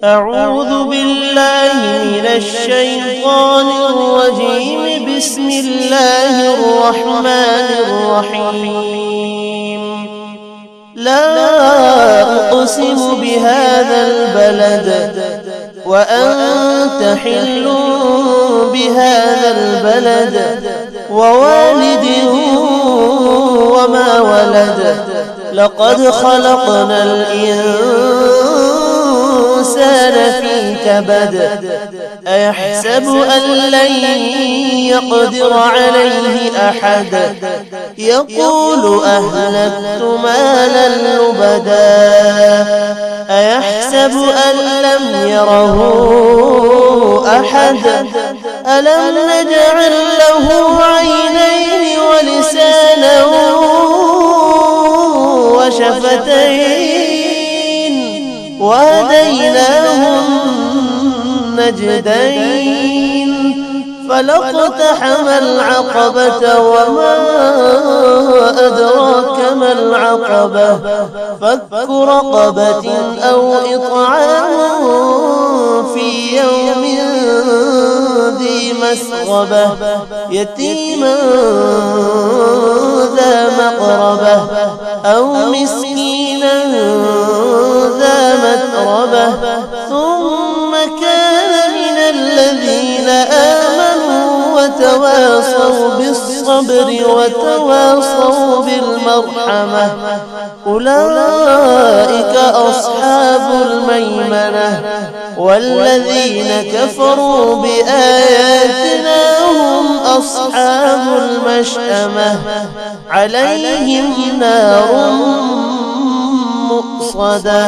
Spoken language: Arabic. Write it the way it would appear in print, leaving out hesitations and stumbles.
أعوذ بالله من الشيطان الرجيم. بسم الله الرحمن الرحيم. لا أقسم بهذا البلد وأنت حل بهذا البلد ووالد وما ولد. لقد خلقنا الإنسان في كبد. أيحسب أن لن يقدر عليه أحد. يقول أهلكت مالا لبدا. أيحسب أن لم يره أحد. ألم نجعل له عينين ولسانا وشفتين وهديناه النجدين. فلاقتحم العقبة وما أدراك ما العقبة. فك رقبة أو إطعام في يوم ذي مسغبة يتيما ذا مقربة أو مسكينا ذا متربة. ثم كان من الذين آمنوا وتواصوا بالصبر وتواصوا بالمرحمة. أولئك أصحاب الميمنة. والذين كفروا بآياتنا هم أصحاب المشأمة. عليهم نار مؤصدة.